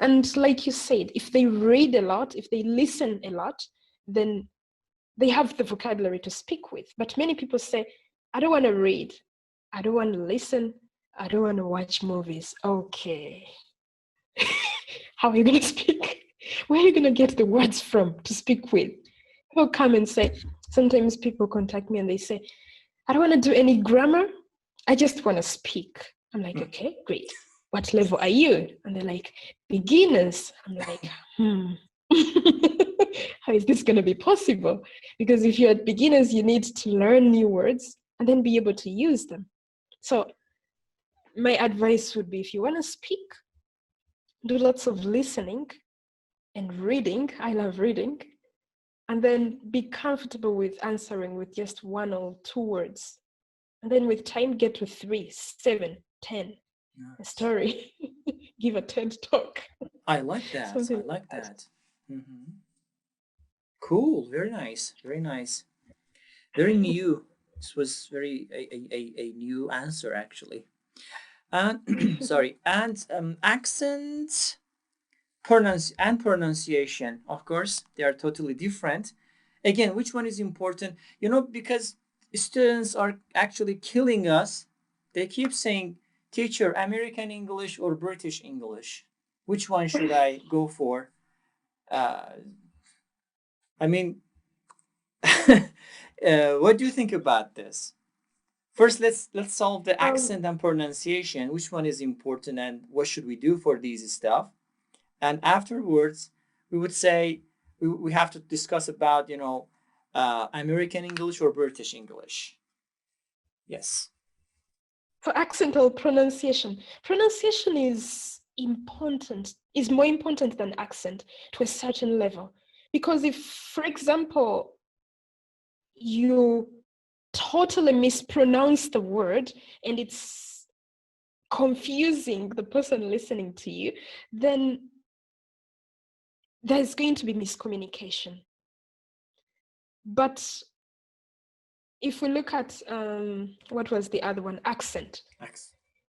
And like you said, if they read a lot, if they listen a lot, then they have the vocabulary to speak with. But many people say, I don't want to read, I don't want to listen, I don't want to watch movies. Okay. How are you going to speak? Where are you going to get the words from to speak with? People come and say, sometimes people contact me and they say, I don't want to do any grammar, I just want to speak. I'm like, okay, great. What level are you? And they're like, beginners. I'm like, how is this going to be possible? Because if you're at beginners, you need to learn new words and then be able to use them. So my advice would be, if you want to speak, do lots of listening and reading. I love reading. And then be comfortable with answering with just 1 or 2 words. And then with time, get to 3, 7, 10. A story. Give a TED talk. I like that. Something I like that. Mm-hmm. Cool. Very nice. Very nice. Very new. This was very a new answer actually. And sorry. And accent, pronunciation. Of course, they are totally different. Again, which one is important? You know, because students are actually killing us. They keep saying, "Teacher, American English or British English? Which one should I go for?" Uh, I mean, what do you think about this? First, let's solve the accent and pronunciation. Which one is important, and what should we do for these stuff? And afterwards, we would say we have to discuss about American English or British English. Yes. For accent or pronunciation, pronunciation is important, is more important than accent to a certain level. Because if, for example, you totally mispronounce the word and it's confusing the person listening to you, then there's going to be miscommunication. But if we look at, what was the other one? Accent.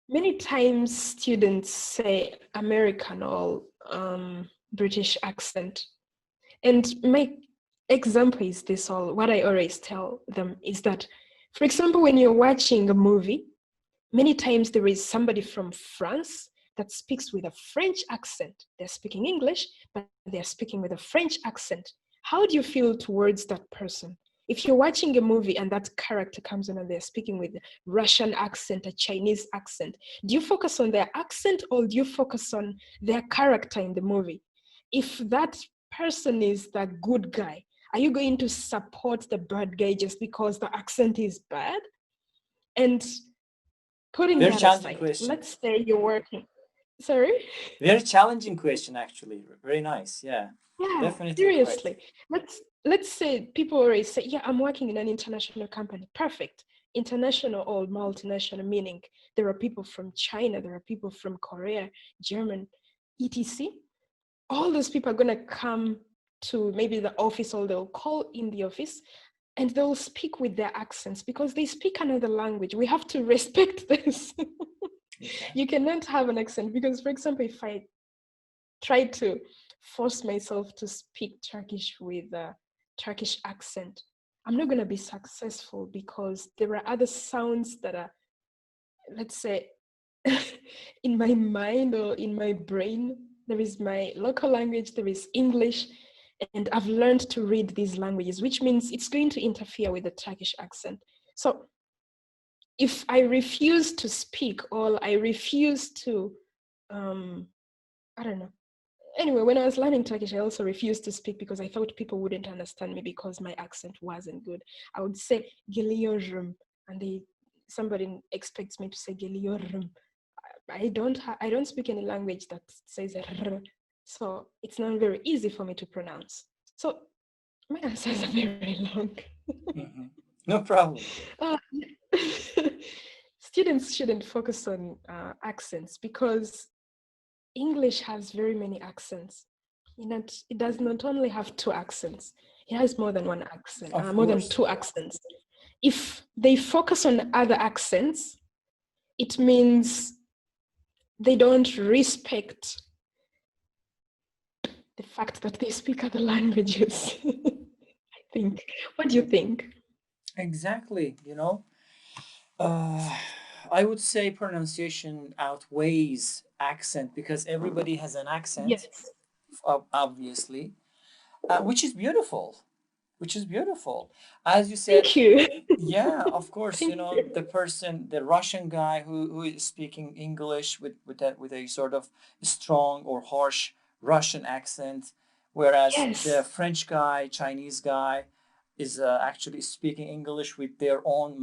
Many times students say American or British accent. And my example is this, all what I always tell them is that, for example, when you're watching a movie, many times there is somebody from France that speaks with a French accent. They're speaking English, but they're speaking with a French accent. How do you feel towards that person? If you're watching a movie and that character comes in and they're speaking with a Russian accent, a Chinese accent, do you focus on their accent or do you focus on their character in the movie? If that person is the good guy, are you going to support the bad guy just because the accent is bad? And putting Very that challenging aside, question. let's say you're working. Sorry? Very challenging question, actually. Very nice. Yeah. Yeah, Definitely seriously. correct. Let's say people always say, yeah, I'm working in an international company. Perfect. International or multinational, meaning there are people from China, there are people from Korea, German, etc. All those people are going to come to maybe the office, or they'll call in the office and they'll speak with their accents because they speak another language. We have to respect this. Okay. You cannot have an accent because, for example, if I try to force myself to speak Turkish with a Turkish accent, I'm not going to be successful because there are other sounds that are, let's say, in my mind or in my brain. There is my local language, there is English, and I've learned to read these languages, which means it's going to interfere with the Turkish accent. So if I refuse to speak or I refuse to, I don't know. Anyway, when I was learning Turkish, I also refused to speak because I thought people wouldn't understand me because my accent wasn't good. I would say geliyorum, and somebody expects me to say geliyorum. I don't speak any language that says r, so it's not very easy for me to pronounce. So my answers are very long. Mm-hmm. No problem. Students shouldn't focus on accents because English has very many accents. It does not only have 2 accents. It has more than 1 accent, more than 2 accents. If they focus on other accents, it means they don't respect the fact that they speak other languages. I think. What do you think? Exactly. Uh, I would say pronunciation outweighs accent because everybody has an accent, Yes. obviously, which is beautiful. Which is beautiful. As you said, Thank you. yeah, of course, Thank you. the Russian guy who is speaking English with a sort of strong or harsh Russian accent, whereas the Yes. French guy, Chinese guy, is actually speaking English with their own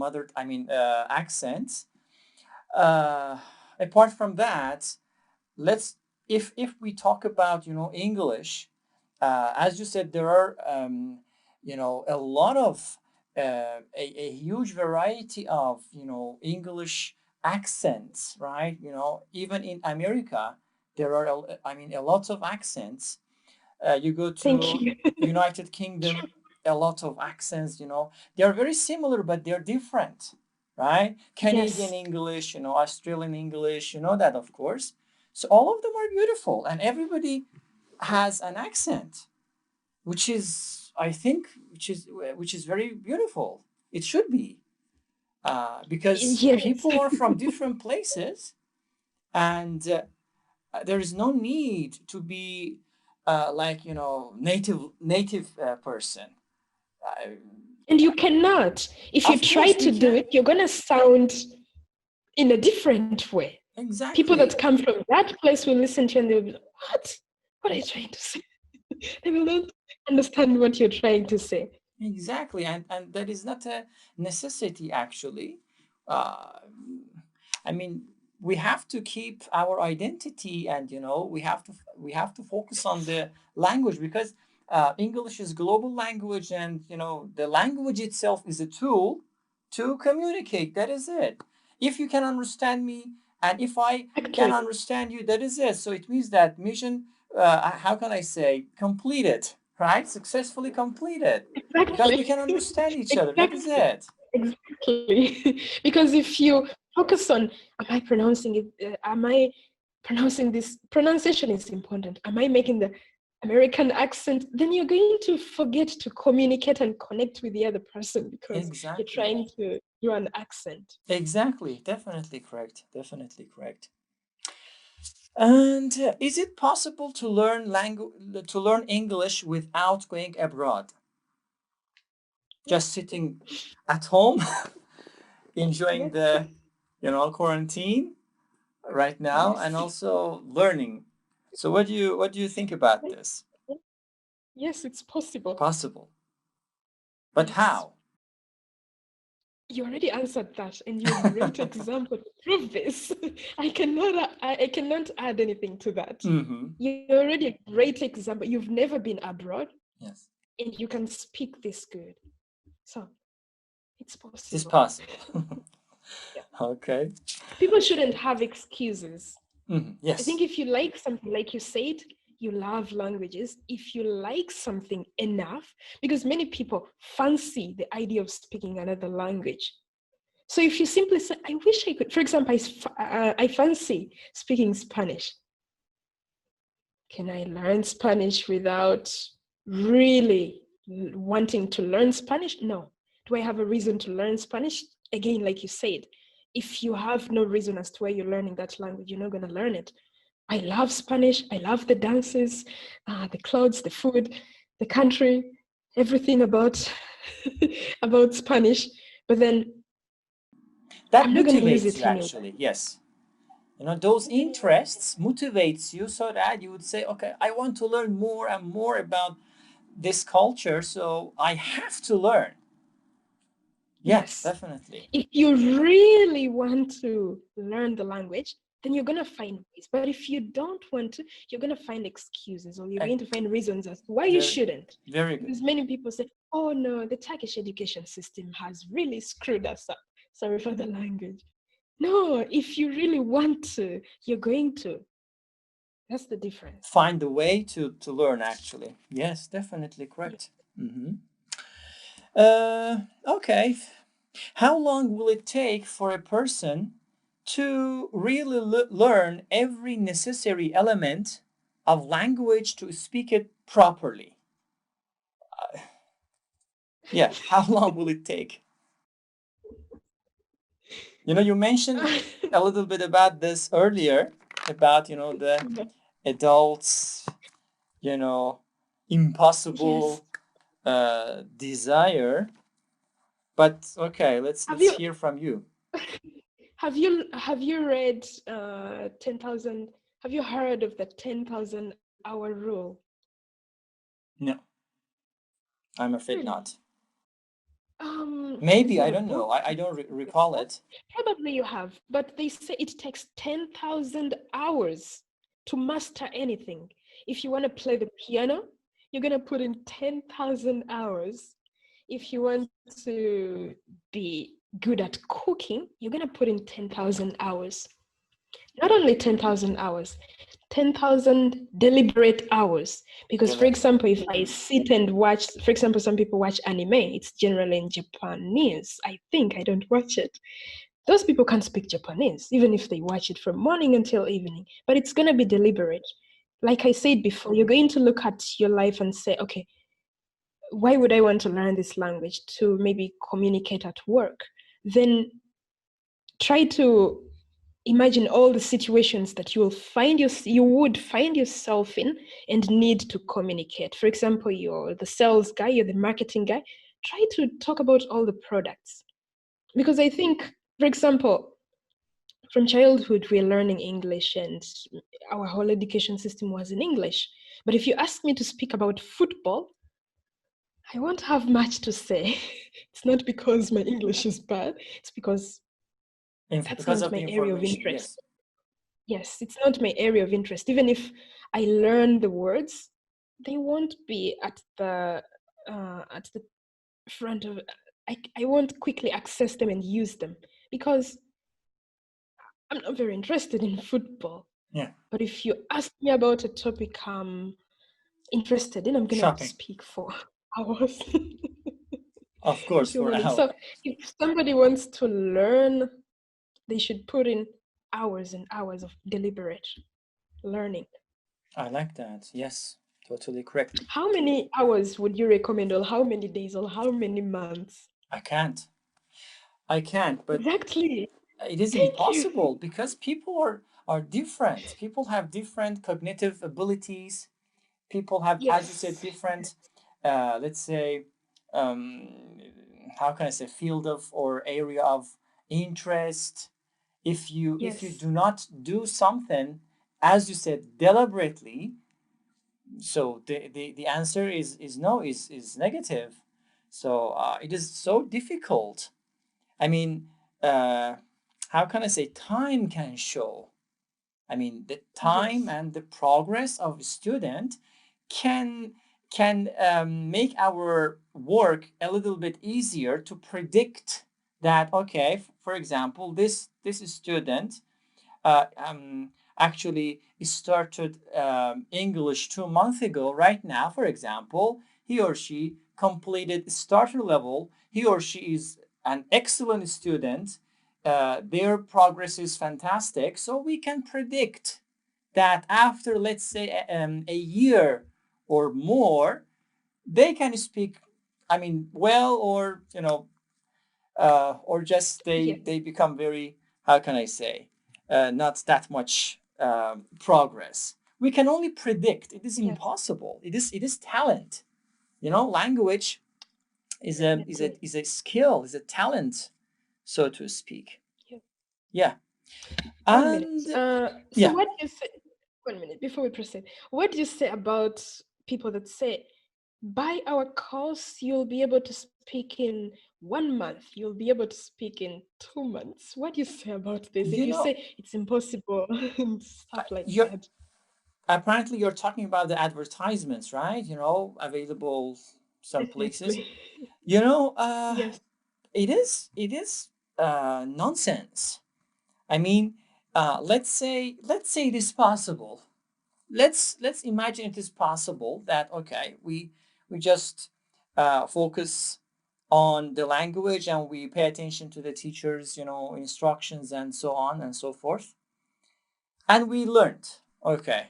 accents. Uh, Apart from that, let's if we talk about English, as you said, there are a lot of a huge variety of English accents, right? Even in America, there are a lot of accents. You go Thank to you. United Kingdom, a lot of accents. They are very similar, but they're different, right? Canadian Yes. English, Australian English, that, of course. So all of them are beautiful, and everybody has an accent, which is, I think, which is very beautiful. It should be, because Yes. people are from different places, and there is no need to be like native person. Uh, And you cannot. If you of try course we to do can. it, you're going to sound in a different way. People that Exactly. come from that place will listen to you and they'll be like, what? What are you trying to say? They will not understand what you're trying to say. Exactly, and that is not a necessity actually. Uh, I mean, we have to keep our identity, and we have to focus on the language because English is global language, and the language itself is a tool to communicate. That is it. If you can understand me, and if I can Exactly. understand you, that is it. So it means that mission, how can I say, completed, right? Successfully completed because we Exactly. can understand each other. That is Exactly. it. Exactly. Because if you focus on, am I pronouncing it? Am I pronouncing this? Pronunciation is important. Am I making the American accent? Then you're going to forget to communicate and connect with the other person because you're Exactly. trying to do an accent. Exactly. Definitely correct. Definitely correct. And is it possible to learn English without going abroad? Yes. Just sitting at home, enjoying Yes. the quarantine right now, and Yes. also learning. So what do you think about Yes. this? Yes, it's possible. Possible. But Yes. how? You already answered that, and you great example to prove this. I cannot add anything to that. Mm-hmm. You're already a great example. You've never been abroad, Yes. and you can speak this good. So it's It is possible. possible. Yeah. Okay. People shouldn't have excuses. Mhm. I think Yes. if you like something, like you said, you love languages. If you like something enough, because many people fancy the idea of speaking another language. So if you simply say, I wish I could, for example, I fancy speaking Spanish. Can I learn Spanish without really wanting to learn Spanish? No. Do I have a reason to learn Spanish? Again, like you said, if you have no reason as to why you're learning that language, you're not going to learn it. I love Spanish. I love the dances, the clothes, the food, the country, everything about about Spanish. But then That I'm not going to use motivates you it anyway. actually. Yes. Those interests motivates you so that you would say, okay, I want to learn more and more about this culture, so I have to learn. Yes, Yes. definitely. If you really want to learn the language, then you're going to find ways. But if you don't want to, you're going to find excuses or you're Eh, going to find reasons as to why you Very, shouldn't. very good. Because many people say, oh no, the Turkish education system has really screwed us up. Sorry for the language. No, if you really want to, you're going to. That's the difference. Find a way to learn actually. Yes, definitely Yeah. correct. Hmm. Okay. How long will it take for a person to really learn every necessary element of language to speak it properly. Yeah, how long will it take? You mentioned a little bit about this earlier, about, the Yeah. adults, you know, Yes. impossible desire. But okay, let's Have let's you hear from you. have you read 10,000? Have you heard of the 10,000 hour rule? No, I'm afraid Really? not. It's Maybe, in I a don't book. know. I don't recall Before. it. Probably you have, but they say it takes 10,000 hours to master anything. If you want to play the piano, you're going to put in 10,000 hours. If you want to be good at cooking, you're going to put in 10,000 hours. Not only 10,000 hours, 10,000 deliberate hours. Because, for Deliberate. example, if I sit and watch, for example, some people watch anime, it's generally in Japanese. I think I don't watch it. Those people can't speak Japanese, even if they watch it from morning until evening, but it's going to be deliberate. Like I said before, you're going to look at your life and say, okay, why would I want to learn this language to maybe communicate at work? Then try to imagine all the situations that you would find yourself in and need to communicate. For example, you're the sales guy, you're the marketing guy. Try to talk about all the products, because I think, for example, from childhood we're learning English and our whole education system was in English. But if you ask me to speak about football, I won't have much to say. It's not because my English is bad, it's because that's Because not of the my area of information, interest. yes. Yes, it's not my area of interest. Even if I learn the words, they won't be at the front of. I won't quickly access them and use them because I'm not very interested in football. Yeah. But if you ask me about a topic I'm interested in, I'm gonna Shopping. speak for hours. Of You course, see what for I an mean? hour. So if somebody wants to learn, they should put in hours and hours of deliberate learning. I like that. Yes, totally correct. How many hours would you recommend, or how many days, or how many months? I can't. I can't, but Exactly. it is Thank you. impossible because people are different. People have different cognitive abilities. People have, as you said, Yes. different, let's say, um, how can I say, field of or area of interest. If you Yes. do not do something, as you said, deliberately, so the answer is no, is negative. So it is so difficult. I mean, uh, how can I say, time can show. I mean, the time Yes. and the progress of a student can make our work a little bit easier to predict that. Okay, for example, this student actually started English 2 months ago. Right now, for example, he or she completed starter level. He or she is an excellent student. Their progress is fantastic. So we can predict that after, let's say, a year or more, they can speak, I mean, well, or or just Yes. they become very, how can I say, not that much progress. We can only predict. It is Yes. impossible. It is talent. Language Definitely. is a skill, is a talent, so to speak. Yes. Yeah, 1 minute. and So yeah, what do you say? 1 minute before we proceed. What do you say about people that say, buy our course, you'll be able to speak in 1 month, you'll be able to speak in 2 months? What do you say about this? If you you know, say it's impossible and stuff like you're that. apparently you're talking about the advertisements, right? Available some places. Definitely. You know, Yes. it is nonsense. I mean, let's say it is possible. Let's imagine it is possible that, okay, we just focus on the language and we pay attention to the teachers, instructions and so on and so forth, and we learned. Okay,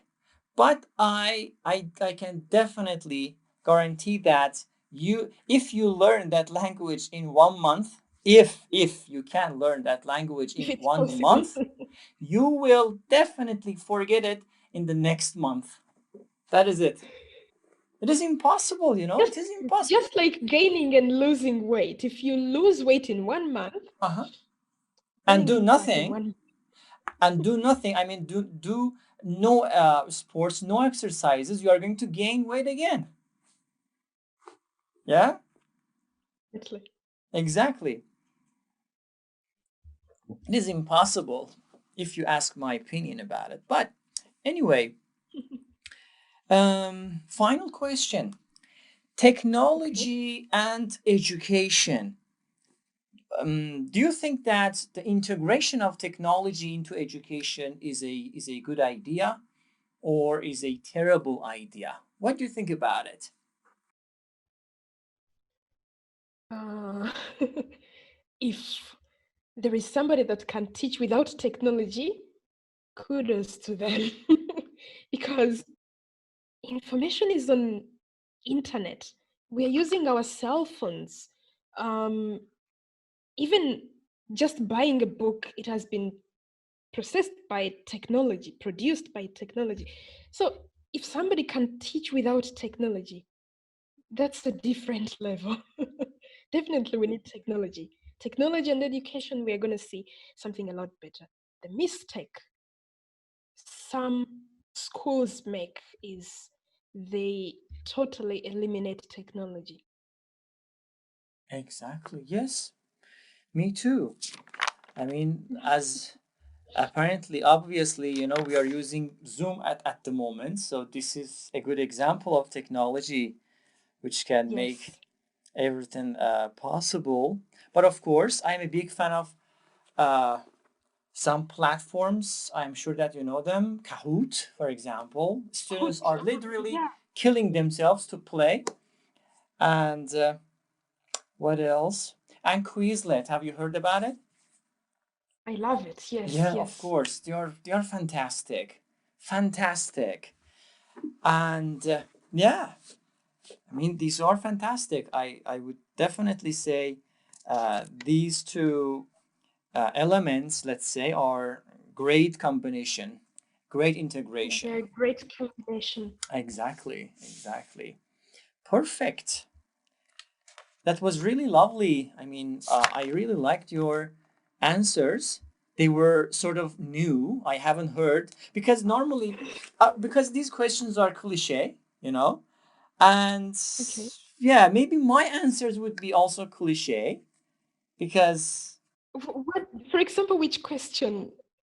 But I can definitely guarantee that if you learn that language in 1 month, if you can learn that language If in it's one possible. month, you will definitely forget it in the next month. That is it. It is impossible, just it is impossible. just like gaining and losing weight. If you lose weight in 1 month, Uh-huh. And gaining do it back in nothing, 1. I mean, do no sports, no exercises, you are going to gain weight again. Yeah, Definitely. exactly. It is impossible if you ask my opinion about it. But anyway, final question. Okay. Technology and education. Do you think that the integration of technology into education is a good idea or is a terrible idea? What do you think about it? Uh, if there is somebody that can teach without technology, kudos to them. Because information is on internet. We are using our cell phones. Um, even just buying a book, it has been processed by technology, produced by technology. So if somebody can teach without technology, that's a different level. Definitely, we need technology. Technology and education, we are going to see something a lot better. The mistake some schools make is they totally eliminate technology. Exactly. Yes, me too. I mean, as apparently, obviously, we are using Zoom at the moment. So this is a good example of technology which can make Yes. everything possible. But of course, I'm a big fan of uh, some platforms. I'm sure that you know them. Kahoot, for example. Students Good. are literally Yeah, killing themselves to play. And what else? And Quizlet. Have you heard about it? I love it. Yes, Yeah, of yes. course. They are fantastic, fantastic, and yeah. I mean, these are fantastic. I would definitely say these two elements, let's say, are great combination, great integration. They're a great combination. Exactly, exactly. Perfect. That was really lovely. I mean, I really liked your answers. They were sort of new. I haven't heard because normally, because these questions are cliche, and Okay. yeah, maybe my answers would be also cliche because, What, for example, which question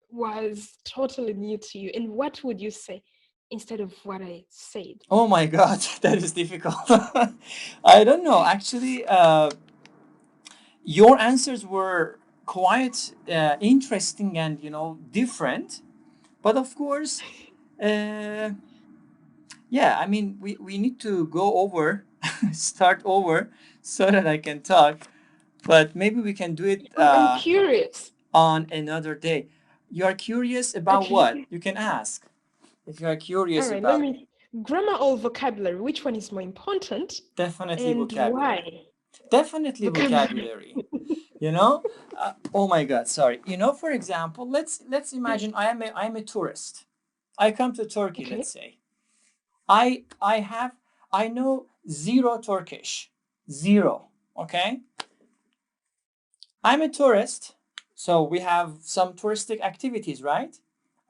was totally new to you, and what would you say instead of what I said? oh my God, that is difficult. I don't know. Actually, your answers were quite interesting and different. But of course, uh, yeah, I mean, we need to go over, start over, so that I can talk. But maybe we can do it I'm curious. on another day. You are curious about what? Okay. You can ask if you are All curious right. Let about me grammar or vocabulary. Which one is more important, definitely and vocabulary. why? Definitely Vocabulary. vocabulary. You know? Oh my God, sorry. For example, let's imagine I'm a tourist. I come to Turkey, let's Okay. say. I know zero Turkish. Zero. Okay? I'm a tourist, so we have some touristic activities, right?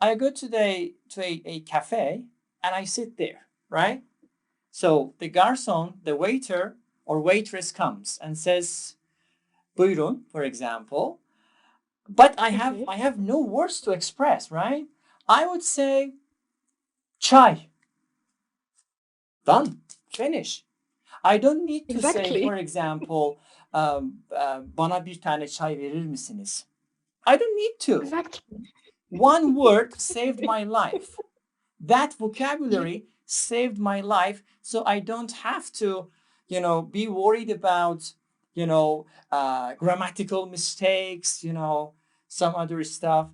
I go to a cafe and I sit there, right? So the garçon, the waiter or waitress comes and says, "Buyurun," for example, but I have Okay. I have no words to express, right? I would say chai, done, finish. I don't need to say, for Exactly. example, bana bir tane çay verir misiniz? I don't need to. Exactly. One word saved my life. That You, vocabulary saved my life, so I don't have to, be worried about, grammatical mistakes, some other stuff.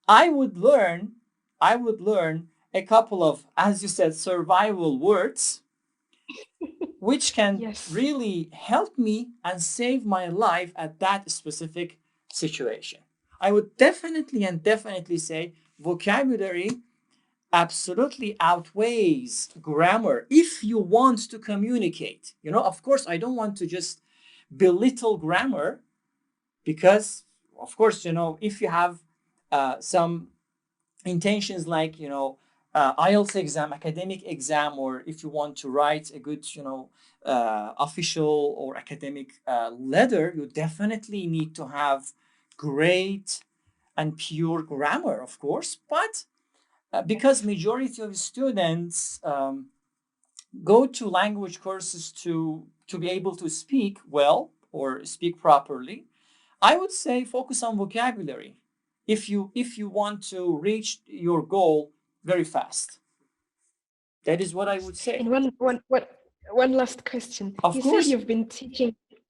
I would learn, I would learn a couple of, as you said, survival words, which can Yes. really help me and save my life at that specific situation. I would definitely say vocabulary absolutely outweighs grammar if you want to communicate. Of course, I don't want to just belittle grammar, because, of course, if you have some intentions like, IELTS exam, academic exam, or if you want to write a good, official or academic letter, you definitely need to have great and pure grammar, of course. But because majority of students go to language courses to be able to speak well or speak properly, I would say focus on vocabulary if you want to reach your goal very fast. That is what I would say. And one last question. Of course.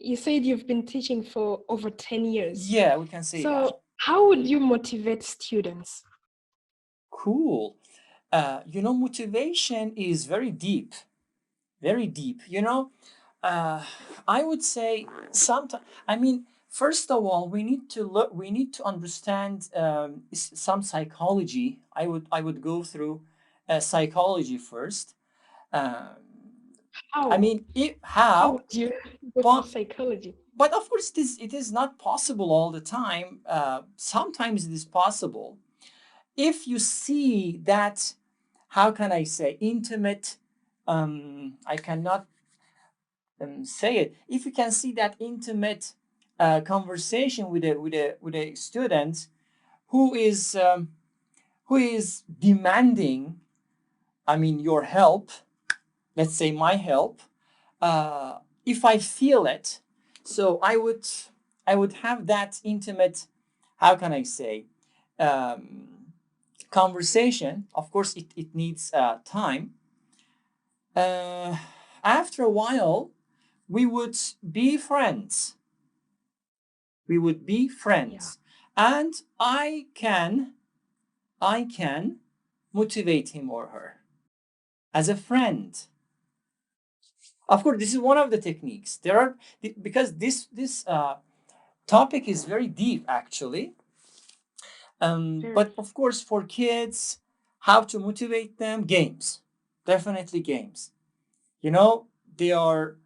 You said you've been teaching for over 10 years. Yeah, we can say that. So how would you motivate students? Cool. Motivation is very deep, very deep. I would say sometimes. I mean, first of all, we need to look. We need to understand some psychology. I would go through psychology first. Um, I How? mean, How how? would you go through But psychology? but of course, it is not possible all the time. Sometimes it is possible if you see that. How can I say intimate? I cannot say it. If you can see that intimate conversation with a student who is demanding, I mean, your help. Let's say my help. If I feel it, so I would have that intimate. How can I say? Um, Conversation. Of course, it needs time. Uh, After a while, we would be friends. We would be Yeah. friends, and I can motivate him or her as a friend. Of course, this is one of the techniques. There are, because this topic is very deep actually. But Very. of course, for kids, how to motivate them? Games, definitely games. You know, they are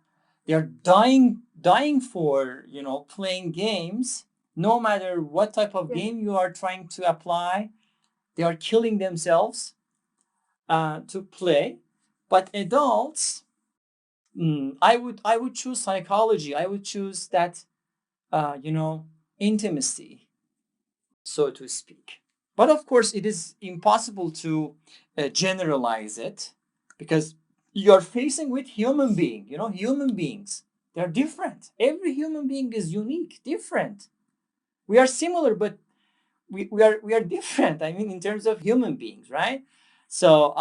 dying for playing games. No matter what type of Yeah. game you are trying to apply, they are killing themselves to play. But adults, I would choose psychology. I would choose that intimacy, so to speak. But of course, it is impossible to generalize it, because you're facing with human being. Human beings, they're different. Every human being is unique, different. We are similar, but we are different. I mean, in terms of human beings, right? So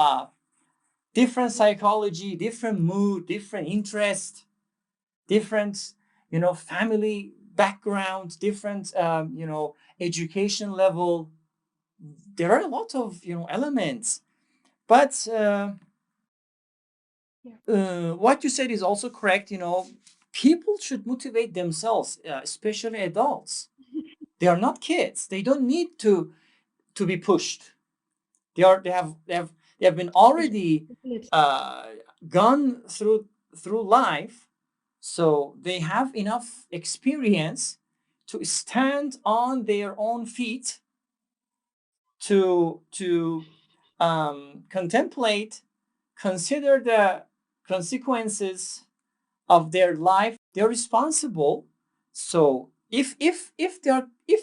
different psychology, different mood, different interest, different family background, different education level. There are a lot of elements, but Yeah. what you said is also correct. People should motivate themselves, especially adults. They are not kids. They don't need to be pushed. They have been already Definitely. uh, gone through life, so they have enough experience to stand on their own feet, to contemplate, consider the consequences of their life. They're responsible. So if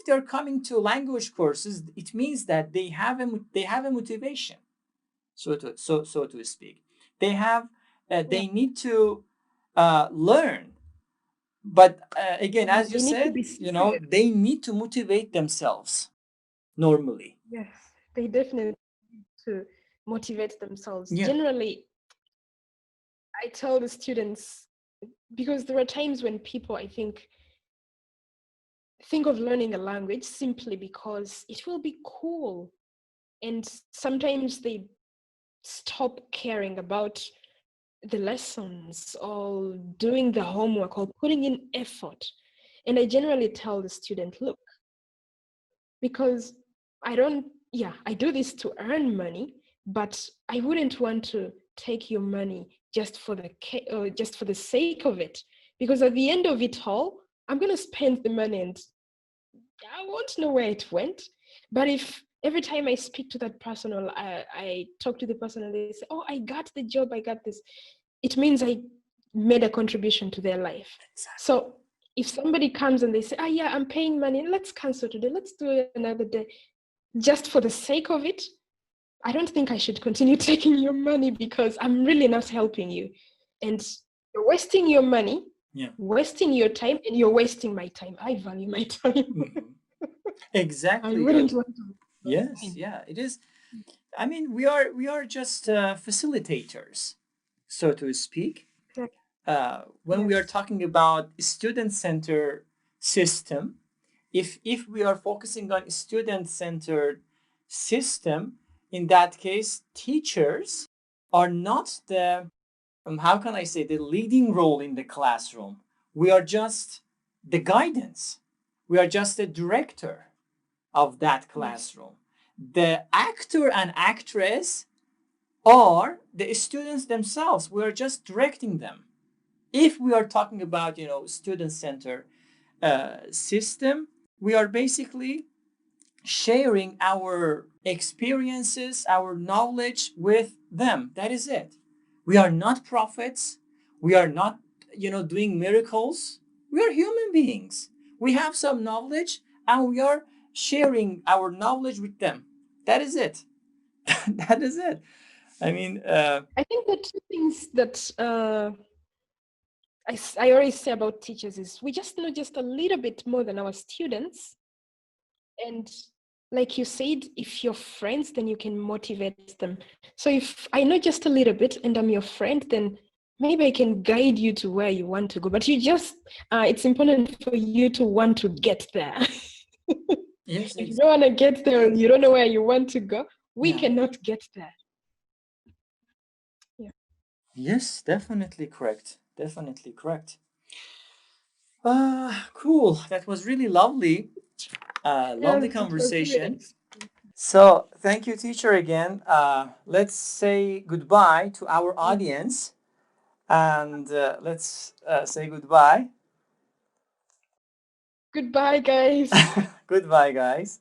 they're coming to language courses, it means that they have a motivation, so to speak. They have Yeah. they need to learn. But again, And as you they need to said, be serious. they need to motivate themselves normally. Yes. They definitely need to motivate themselves. Yeah. Generally, I tell the students, because there are times when people, I think of learning a language simply because it will be cool. And sometimes they stop caring about the lessons or doing the homework or putting in effort. And I generally tell the student, look, because I do this to earn money, but I wouldn't want to take your money just for the sake of it. Because at the end of it all, I'm gonna spend the money and I won't know where it went. But if every time I speak to that person or I talk to the person and they say, oh, I got the job, I got this, it means I made a contribution to their life. Exactly. So if somebody comes and they say, oh yeah, I'm paying money, let's cancel today, let's do it another day, just for the sake of it, I don't think I should continue taking your money because I'm really not helping you. And you're wasting your money, wasting your time, and you're wasting my time. I value my time. Mm-hmm. Exactly. I wouldn't want to. Yes, yeah, it is. I mean, we are just facilitators, so to speak. When we are talking about student-centered system, if we are focusing on student-centered system, in that case, teachers are not the how can I say the leading role in the classroom. We are just the guidance. We are just the director of that classroom. The actor and actress are the students themselves. We are just directing them. If we are talking about student-centered system, we are basically sharing our experiences, our knowledge with them. That is it. We are not prophets. We are not, doing miracles. We are human beings. We have some knowledge and we are sharing our knowledge with them. That is it. That is it. I mean, I think the two things that I always say about teachers is we just know just a little bit more than our students. And like you said, if you're friends, then you can motivate them. So if I know just a little bit and I'm your friend, then maybe I can guide you to where you want to go. But it's important for you to want to get there. yes, If you don't want to get there, you don't know where you want to go, we yeah. cannot get there. Yeah. Yes, definitely correct. Definitely correct. Cool. That was really lovely. Lovely Yes, it was really conversation. nice. So thank you, teacher, again. Let's say goodbye to our audience and let's say goodbye. Goodbye, guys. Goodbye, guys.